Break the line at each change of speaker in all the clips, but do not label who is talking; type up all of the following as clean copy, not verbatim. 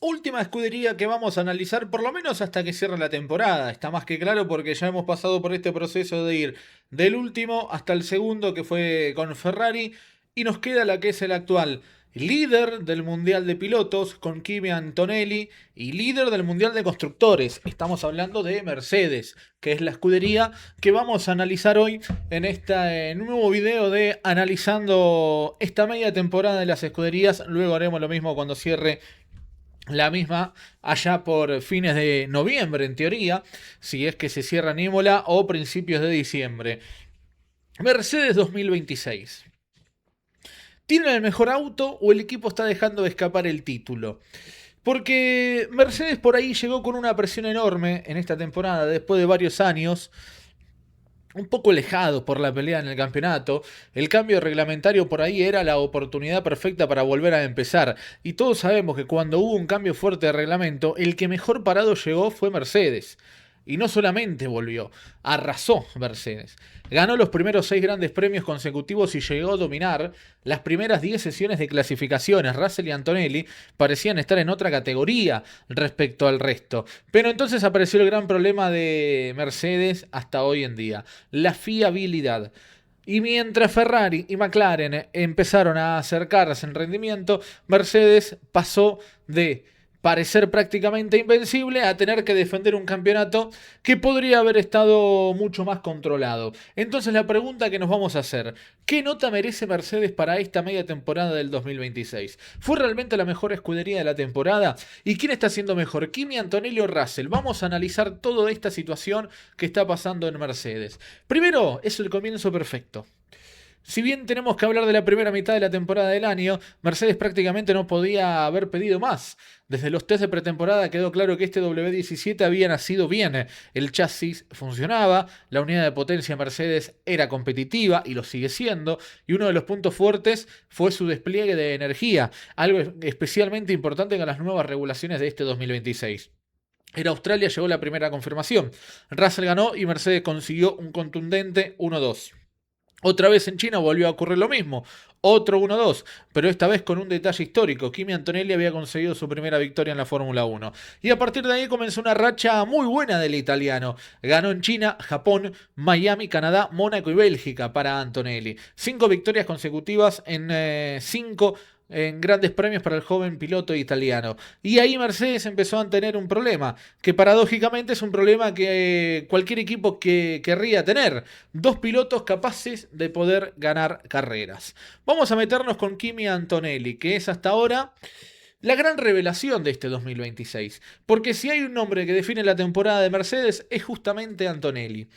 última escudería que vamos a analizar, por lo menos hasta que cierre la temporada. Está más que claro porque ya hemos pasado por este proceso de ir del último hasta el segundo, que fue con Ferrari, y nos queda la que es el actual líder del Mundial de Pilotos con Kimi Antonelli y líder del Mundial de Constructores. Estamos hablando de Mercedes, que es la escudería que vamos a analizar hoy en un nuevo video de analizando esta media temporada de las escuderías. Luego haremos lo mismo cuando cierre la misma allá por fines de noviembre, en teoría, si es que se cierra en Imola, o principios de diciembre. Mercedes 2026. ¿Tienen el mejor auto o el equipo está dejando de escapar el título? Porque Mercedes por ahí llegó con una presión enorme en esta temporada, después de varios años, un poco alejado por la pelea en el campeonato. El cambio reglamentario por ahí era la oportunidad perfecta para volver a empezar. Y todos sabemos que cuando hubo un cambio fuerte de reglamento, el que mejor parado llegó fue Mercedes. Y no solamente volvió, arrasó Mercedes. Ganó los primeros 6 grandes premios consecutivos y llegó a dominar las primeras 10 sesiones de clasificaciones. Russell y Antonelli parecían estar en otra categoría respecto al resto. Pero entonces apareció el gran problema de Mercedes hasta hoy en día: la fiabilidad. Y mientras Ferrari y McLaren empezaron a acercarse en rendimiento, Mercedes pasó de parecer prácticamente invencible a tener que defender un campeonato que podría haber estado mucho más controlado. Entonces la pregunta que nos vamos a hacer: ¿qué nota merece Mercedes para esta media temporada del 2026? ¿Fue realmente la mejor escudería de la temporada? ¿Y quién está haciendo mejor, Kimi, Antonelli o Russell? Vamos a analizar toda esta situación que está pasando en Mercedes. Primero, es el comienzo perfecto. Si bien tenemos que hablar de la primera mitad de la temporada del año, Mercedes prácticamente no podía haber pedido más. Desde los test de pretemporada quedó claro que este W17 había nacido bien. El chasis funcionaba, la unidad de potencia Mercedes era competitiva y lo sigue siendo, y uno de los puntos fuertes fue su despliegue de energía, algo especialmente importante con las nuevas regulaciones de este 2026. En Australia llegó la primera confirmación. Russell ganó y Mercedes consiguió un contundente 1-2. Otra vez en China volvió a ocurrir lo mismo, otro 1-2, pero esta vez con un detalle histórico: Kimi Antonelli había conseguido su primera victoria en la Fórmula 1. Y a partir de ahí comenzó una racha muy buena del italiano. Ganó en China, Japón, Miami, Canadá, Mónaco y Bélgica para Antonelli. 5 victorias consecutivas en 5 grandes premios para el joven piloto italiano. Y ahí Mercedes empezó a tener un problema, que paradójicamente es un problema que cualquier equipo que querría tener: dos pilotos capaces de poder ganar carreras. Vamos a meternos con Kimi Antonelli, que es hasta ahora la gran revelación de este 2026. Porque si hay un nombre que define la temporada de Mercedes, es justamente Antonelli.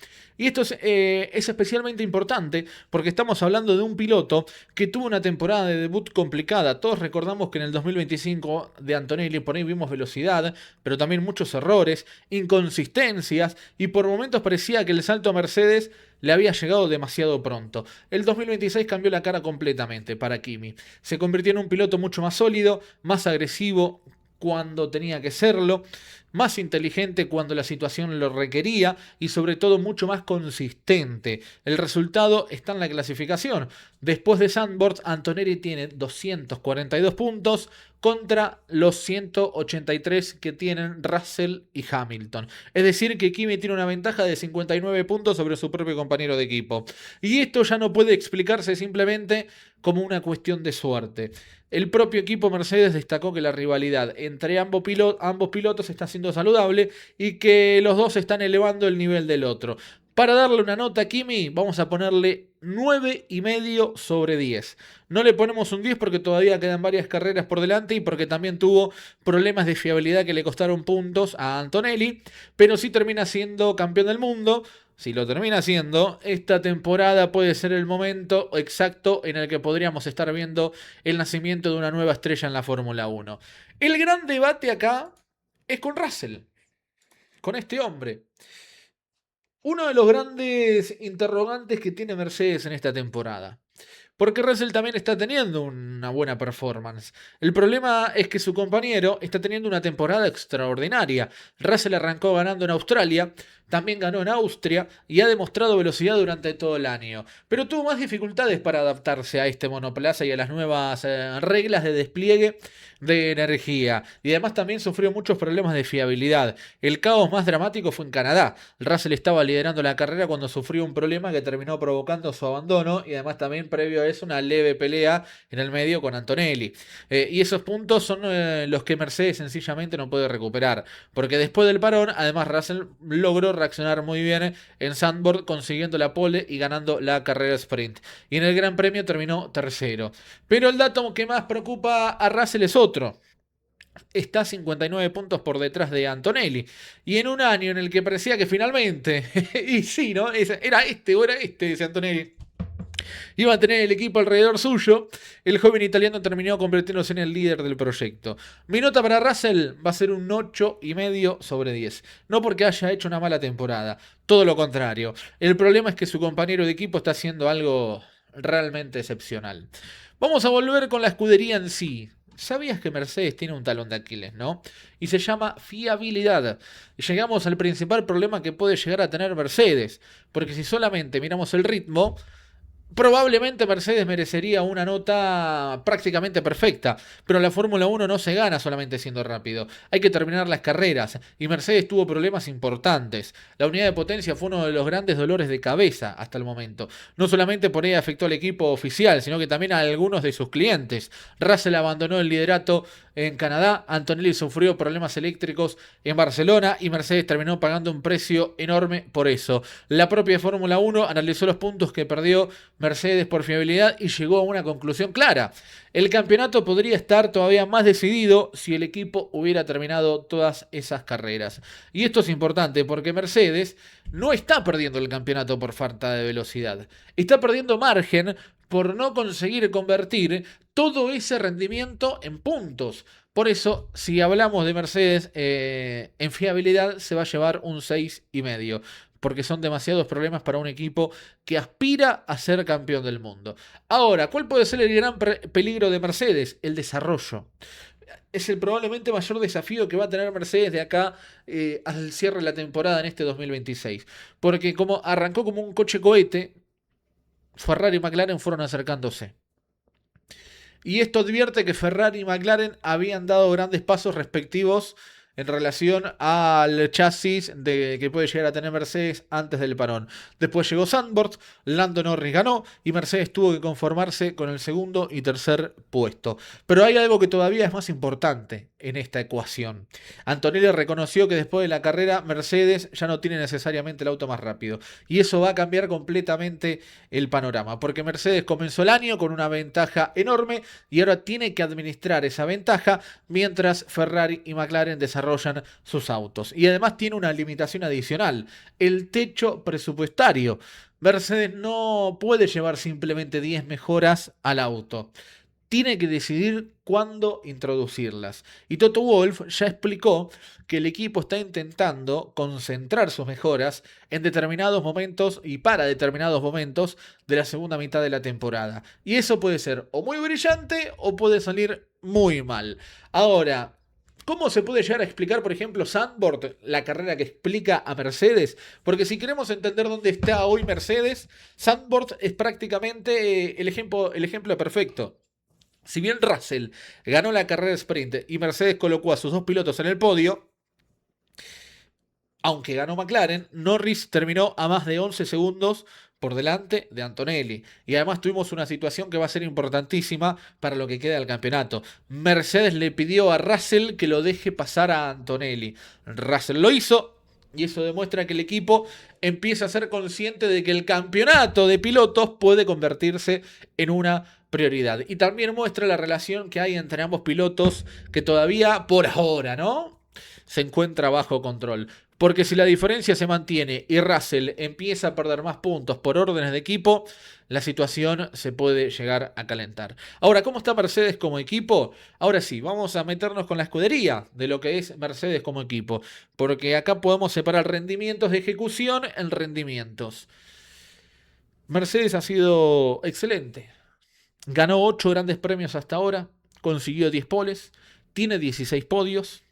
Y esto es especialmente importante porque estamos hablando de un piloto que tuvo una temporada de debut complicada. Todos recordamos que en el 2025 de Antonelli por ahí vimos velocidad, pero también muchos errores, inconsistencias, y por momentos parecía que el salto a Mercedes le había llegado demasiado pronto. El 2026 cambió la cara completamente para Kimi. Se convirtió en un piloto mucho más sólido, más agresivo cuando tenía que serlo, más inteligente cuando la situación lo requería y sobre todo mucho más consistente. El resultado está en la clasificación. Después de Zandvoort, Antonelli tiene 242 puntos contra los 183 que tienen Russell y Hamilton. Es decir, que Kimi tiene una ventaja de 59 puntos sobre su propio compañero de equipo. Y esto ya no puede explicarse simplemente como una cuestión de suerte. El propio equipo Mercedes destacó que la rivalidad entre ambos pilotos está siendo saludable y que los dos están elevando el nivel del otro. Para darle una nota a Kimi, vamos a ponerle 9,5 sobre 10. No le ponemos un 10 porque todavía quedan varias carreras por delante y porque también tuvo problemas de fiabilidad que le costaron puntos a Antonelli, pero sí termina siendo campeón del mundo. Si lo termina siendo, esta temporada puede ser el momento exacto en el que podríamos estar viendo el nacimiento de una nueva estrella en la Fórmula 1. El gran debate acá es con Russell, con este hombre. Uno de los grandes interrogantes que tiene Mercedes en esta temporada. Porque Russell también está teniendo una buena performance. El problema es que su compañero está teniendo una temporada extraordinaria. Russell arrancó ganando en Australia, también ganó en Austria y ha demostrado velocidad durante todo el año. Pero tuvo más dificultades para adaptarse a este monoplaza y a las nuevas reglas de despliegue de energía. Y además también sufrió muchos problemas de fiabilidad. El caos más dramático fue en Canadá. Russell estaba liderando la carrera cuando sufrió un problema que terminó provocando su abandono y además también previo a eso una leve pelea en el medio con Antonelli. Y esos puntos son los que Mercedes sencillamente no puede recuperar. Porque después del parón, además Russell logró reaccionar muy bien en Zandvoort, consiguiendo la pole y ganando la carrera sprint. Y en el Gran Premio terminó tercero. Pero el dato que más preocupa a Russell es otro. Está 59 puntos por detrás de Antonelli. Y en un año en el que parecía que finalmente, y sí, ¿no? Era este o era este, dice Antonelli, iba a tener el equipo alrededor suyo, el joven italiano terminó convirtiéndose en el líder del proyecto. Mi nota para Russell va a ser un 8,5 sobre 10. No porque haya hecho una mala temporada, todo lo contrario. El problema es que su compañero de equipo está haciendo algo realmente excepcional. Vamos a volver con la escudería en sí. ¿Sabías que Mercedes tiene un talón de Aquiles, no? Y se llama fiabilidad. Y llegamos al principal problema que puede llegar a tener Mercedes. Porque si solamente miramos el ritmo, probablemente Mercedes merecería una nota prácticamente perfecta, pero la Fórmula 1 no se gana solamente siendo rápido, hay que terminar las carreras, y Mercedes tuvo problemas importantes. La unidad de potencia fue uno de los grandes dolores de cabeza hasta el momento. No solamente por ello afectó al equipo oficial, sino que también a algunos de sus clientes. Russell abandonó el liderato en Canadá, Antonelli sufrió problemas eléctricos en Barcelona y Mercedes terminó pagando un precio enorme por eso. La propia Fórmula 1 analizó los puntos que perdió Mercedes por fiabilidad y llegó a una conclusión clara. El campeonato podría estar todavía más decidido si el equipo hubiera terminado todas esas carreras. Y esto es importante porque Mercedes no está perdiendo el campeonato por falta de velocidad. Está perdiendo margen por no conseguir convertir todo ese rendimiento en puntos. Por eso, si hablamos de Mercedes en fiabilidad, se va a llevar un 6,5 porque son demasiados problemas para un equipo que aspira a ser campeón del mundo. Ahora, ¿cuál puede ser el gran peligro de Mercedes? El desarrollo. Es el probablemente mayor desafío que va a tener Mercedes de acá al cierre de la temporada en este 2026. Porque como arrancó como un coche cohete, Ferrari y McLaren fueron acercándose. Y esto advierte que Ferrari y McLaren habían dado grandes pasos respectivos en relación al chasis que puede llegar a tener Mercedes antes del parón. Después llegó Zandvoort, Lando Norris ganó y Mercedes tuvo que conformarse con el segundo y tercer puesto. Pero hay algo que todavía es más importante en esta ecuación. Antonelli reconoció que después de la carrera Mercedes ya no tiene necesariamente el auto más rápido. Y eso va a cambiar completamente el panorama, porque Mercedes comenzó el año con una ventaja enorme y ahora tiene que administrar esa ventaja mientras Ferrari y McLaren desarrollan sus autos. Y además tiene una limitación adicional, el techo presupuestario. Mercedes no puede llevar simplemente 10 mejoras al auto. Tiene que decidir cuándo introducirlas. Y Toto Wolff ya explicó que el equipo está intentando concentrar sus mejoras en determinados momentos y para determinados momentos de la segunda mitad de la temporada. Y eso puede ser o muy brillante o puede salir muy mal. Ahora, ¿cómo se puede llegar a explicar, por ejemplo, Zandvoort, la carrera que explica a Mercedes? Porque si queremos entender dónde está hoy Mercedes, Zandvoort es prácticamente el ejemplo perfecto. Si bien Russell ganó la carrera sprint y Mercedes colocó a sus dos pilotos en el podio, aunque ganó McLaren, Norris terminó a más de 11 segundos por delante de Antonelli. Y además tuvimos una situación que va a ser importantísima para lo que queda del campeonato. Mercedes le pidió a Russell que lo deje pasar a Antonelli. Russell lo hizo. Y eso demuestra que el equipo empieza a ser consciente de que el campeonato de pilotos puede convertirse en una prioridad. Y también muestra la relación que hay entre ambos pilotos que todavía, por ahora, ¿no?, se encuentra bajo control. Porque si la diferencia se mantiene y Russell empieza a perder más puntos por órdenes de equipo, la situación se puede llegar a calentar. Ahora, ¿cómo está Mercedes como equipo? Ahora sí, vamos a meternos con la escudería de lo que es Mercedes como equipo. Porque acá podemos separar rendimientos de ejecución en rendimientos. Mercedes ha sido excelente. Ganó 8 grandes premios hasta ahora, consiguió 10 poles, tiene 16 podios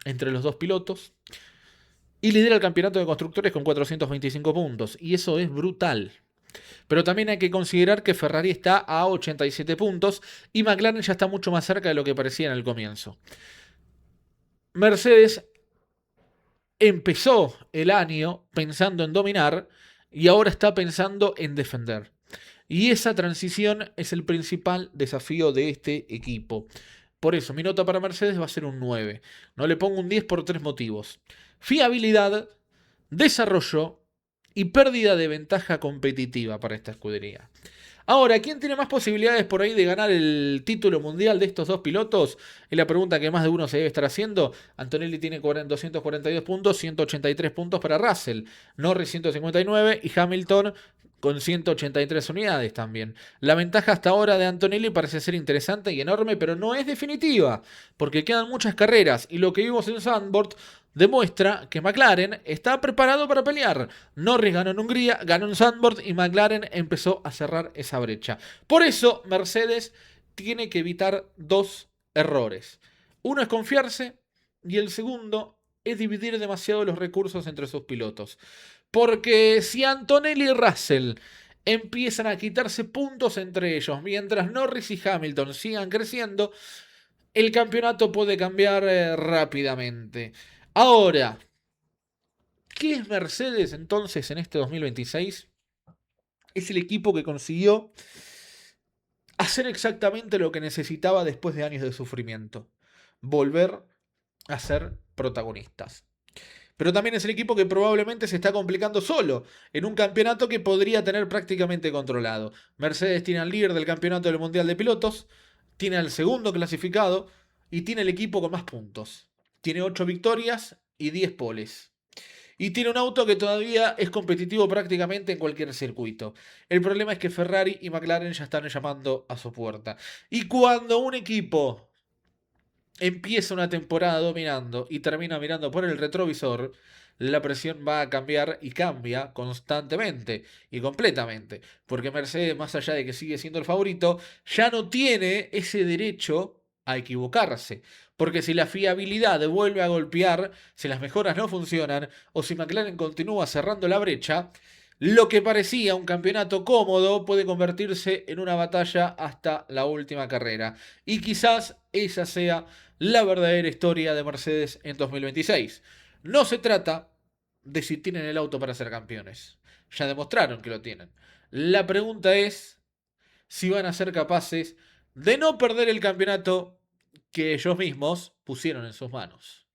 entre los dos pilotos. Y lidera el campeonato de constructores con 425 puntos. Y eso es brutal. Pero también hay que considerar que Ferrari está a 87 puntos y McLaren ya está mucho más cerca de lo que parecía en el comienzo. Mercedes empezó el año pensando en dominar y ahora está pensando en defender. Y esa transición es el principal desafío de este equipo. Por eso, mi nota para Mercedes va a ser un 9. No le pongo un 10 por tres motivos. Fiabilidad, desarrollo y pérdida de ventaja competitiva para esta escudería. Ahora, ¿quién tiene más posibilidades por ahí de ganar el título mundial de estos dos pilotos? Es la pregunta que más de uno se debe estar haciendo. Antonelli tiene 242 puntos, 183 puntos para Russell, Norris 159 y Hamilton con 183 unidades también. La ventaja hasta ahora de Antonelli parece ser interesante y enorme, pero no es definitiva, porque quedan muchas carreras y lo que vimos en Zandvoort demuestra que McLaren está preparado para pelear. Norris ganó en Hungría, ganó en Zandvoort y McLaren empezó a cerrar esa brecha. Por eso Mercedes tiene que evitar dos errores. Uno es confiarse y el segundo es dividir demasiado los recursos entre sus pilotos. Porque si Antonelli y Russell empiezan a quitarse puntos entre ellos, mientras Norris y Hamilton sigan creciendo, el campeonato puede cambiar rápidamente. Ahora, ¿qué es Mercedes entonces en este 2026? Es el equipo que consiguió hacer exactamente lo que necesitaba después de años de sufrimiento. Volver a ser protagonistas. Pero también es el equipo que probablemente se está complicando solo en un campeonato que podría tener prácticamente controlado. Mercedes tiene al líder del campeonato del Mundial de Pilotos, tiene al segundo clasificado y tiene el equipo con más puntos. Tiene 8 victorias y 10 poles. Y tiene un auto que todavía es competitivo prácticamente en cualquier circuito. El problema es que Ferrari y McLaren ya están llamando a su puerta. Y cuando un equipo empieza una temporada dominando y termina mirando por el retrovisor, la presión va a cambiar y cambia constantemente y completamente. Porque Mercedes, más allá de que sigue siendo el favorito, ya no tiene ese derecho a equivocarse. Porque si la fiabilidad vuelve a golpear, si las mejoras no funcionan o si McLaren continúa cerrando la brecha, lo que parecía un campeonato cómodo puede convertirse en una batalla hasta la última carrera. Y quizás esa sea la verdadera historia de Mercedes en 2026. No se trata de si tienen el auto para ser campeones. Ya demostraron que lo tienen. La pregunta es si van a ser capaces de no perder el campeonato que ellos mismos pusieron en sus manos.